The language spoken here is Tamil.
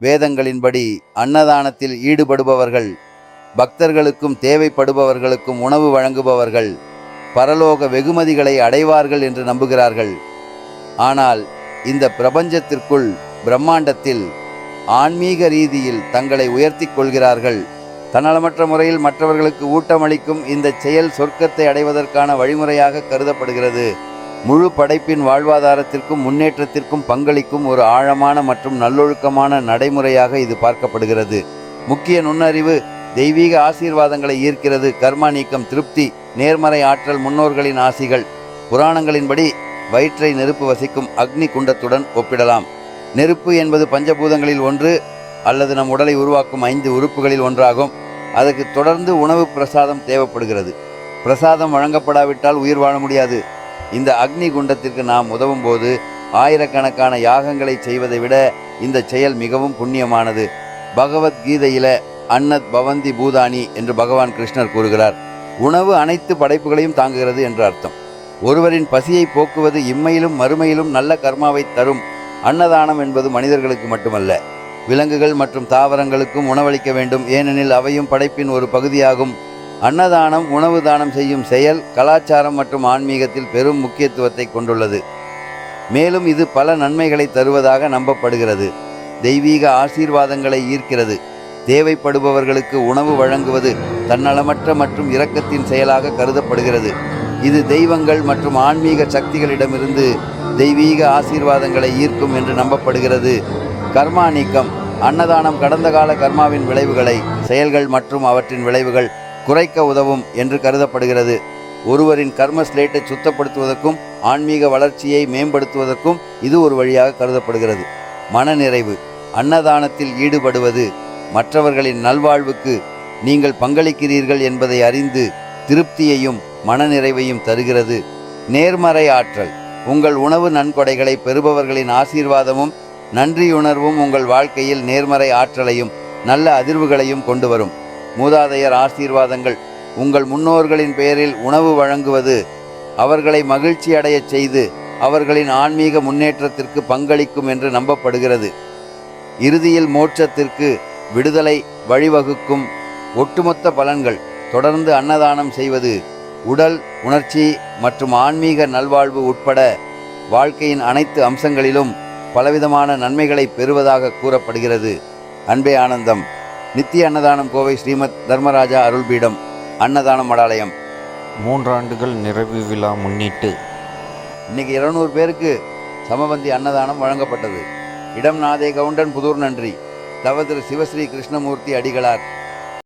வேதங்களின்படி அன்னதானத்தில் ஈடுபடுபவர்கள், பக்தர்களுக்கும் தேவைப்படுபவர்களுக்கும் உணவு வழங்குபவர்கள் பரலோக வெகுமதிகளை அடைவார்கள் என்று நம்புகிறார்கள். ஆனால் இந்த பிரபஞ்சத்திற்குள், பிரம்மாண்டத்தில் ஆன்மீக ரீதியில் தங்களை உயர்த்தி கொள்கிறார்கள். தன்னலமற்ற முறையில் மற்றவர்களுக்கு ஊட்டமளிக்கும் இந்த செயல் சொர்க்கத்தை அடைவதற்கான வழிமுறையாக கருதப்படுகிறது. முழு படைப்பின் வாழ்வாதாரத்திற்கும் முன்னேற்றத்திற்கும் பங்களிக்கும் ஒரு ஆழமான மற்றும் நல்லொழுக்கமான நடைமுறையாக இது பார்க்கப்படுகிறது. முக்கிய நுண்ணறிவு தெய்வீக ஆசீர்வாதங்களை ஈர்க்கிறது. கர்மா நீக்கம், திருப்தி, நேர்மறை ஆற்றல், முன்னோர்களின் ஆசிகள். புராணங்களின்படி வயிற்றை நெருப்பு வசிக்கும் அக்னி குண்டத்துடன் ஒப்பிடலாம். நெருப்பு என்பது பஞ்சபூதங்களில் ஒன்று அல்லது நம் உடலை உருவாக்கும் 5 உறுப்புகளில் ஒன்றாகும். அதற்கு தொடர்ந்து உணவு பிரசாதம் தேவைப்படுகிறது. பிரசாதம் வழங்கப்படாவிட்டால் உயிர் வாழ முடியாது. இந்த அக்னி குண்டத்திற்கு நாம் உதவும் போது ஆயிரக்கணக்கான யாகங்களை செய்வதை விட இந்த செயல் மிகவும் புண்ணியமானது. பகவத்கீதையில அன்னத் பவந்தி பூதானி என்று பகவான் கிருஷ்ணர் கூறுகிறார். உணவு அனைத்து படைப்புகளையும் தாங்குகிறது என்று அர்த்தம். ஒருவரின் பசியை போக்குவது இம்மையிலும் மறுமையிலும் நல்ல கர்மாவை தரும். அன்னதானம் என்பது மனிதர்களுக்கு மட்டுமல்ல, விலங்குகள் மற்றும் தாவரங்களுக்கும் உணவளிக்க வேண்டும். ஏனெனில் அவையும் படைப்பின் ஒரு பகுதியாகும். அன்னதானம், உணவு தானம் செய்யும் செயல் கலாச்சாரம் மற்றும் ஆன்மீகத்தில் பெரும் முக்கியத்துவத்தை கொண்டுள்ளது. மேலும் இது பல நன்மைகளை தருவதாக நம்பப்படுகிறது. தெய்வீக ஆசீர்வாதங்களை ஈர்க்கிறது. தேவைப்படுபவர்களுக்கு உணவு வழங்குவது தன்னலமற்ற மற்றும் இரக்கத்தின் செயலாக கருதப்படுகிறது. இது தெய்வங்கள் மற்றும் ஆன்மீக சக்திகளிடமிருந்து தெய்வீக ஆசீர்வாதங்களை ஈர்க்கும் என்று நம்பப்படுகிறது. கர்மா நீக்கம். அன்னதானம் கடந்த கால கர்மாவின் விளைவுகளை, செயல்கள் மற்றும் அவற்றின் விளைவுகள் குறைக்க உதவும் என்று கருதப்படுகிறது. ஒருவரின் கர்ம ஸ்லேட்டை சுத்தப்படுத்துவதற்கும் ஆன்மீக வளர்ச்சியை மேம்படுத்துவதற்கும் இது ஒரு வழியாக கருதப்படுகிறது. மனநிறைவு. அன்னதானத்தில் ஈடுபடுவது மற்றவர்களின் நல்வாழ்வுக்கு நீங்கள் பங்களிக்கிறீர்கள் என்பதை அறிந்து திருப்தியையும் மனநிறைவையும் தருகிறது. நேர்மறை ஆற்றல். உங்கள் உணவு நன்கொடைகளை பெறுபவர்களின் ஆசீர்வாதமும் நன்றியுணர்வும் உங்கள் வாழ்க்கையில் நேர்மறை ஆற்றலையும் நல்ல அதிர்வுகளையும் கொண்டு வரும். மூதாதையர் ஆசீர்வாதங்கள். உங்கள் முன்னோர்களின் பெயரில் உணவு வழங்குவது அவர்களை மகிழ்ச்சி அடையச் செய்து அவர்களின் ஆன்மீக முன்னேற்றத்திற்கு பங்களிக்கும் என்று நம்பப்படுகிறது. இறுதியில் மோட்சத்திற்கு விடுதலை வழிவகுக்கும் ஒட்டுமொத்த பலன்கள். தொடர்ந்து அன்னதானம் செய்வது உடல், உணர்ச்சி மற்றும் ஆன்மீக நல்வாழ்வு உட்பட வாழ்க்கையின் அனைத்து அம்சங்களிலும் பலவிதமான நன்மைகளை பெறுவதாக கூறப்படுகிறது. அன்பே ஆனந்தம். நித்திய அன்னதானம், கோவை ஸ்ரீமத் தர்மராஜா அருள்பீடம், அன்னதானம் மடாலயம். 3 ஆண்டுகள் நிறைவு விழா முன்னிட்டு இன்னைக்கு 200 பேருக்கு சமபந்தி அன்னதானம் வழங்கப்பட்டது. இடம் நாதே கவுண்டன், புதூர். நன்றி. தவ திரு சிவஸ்ரீ கிருஷ்ணமூர்த்தி அடிகளார்.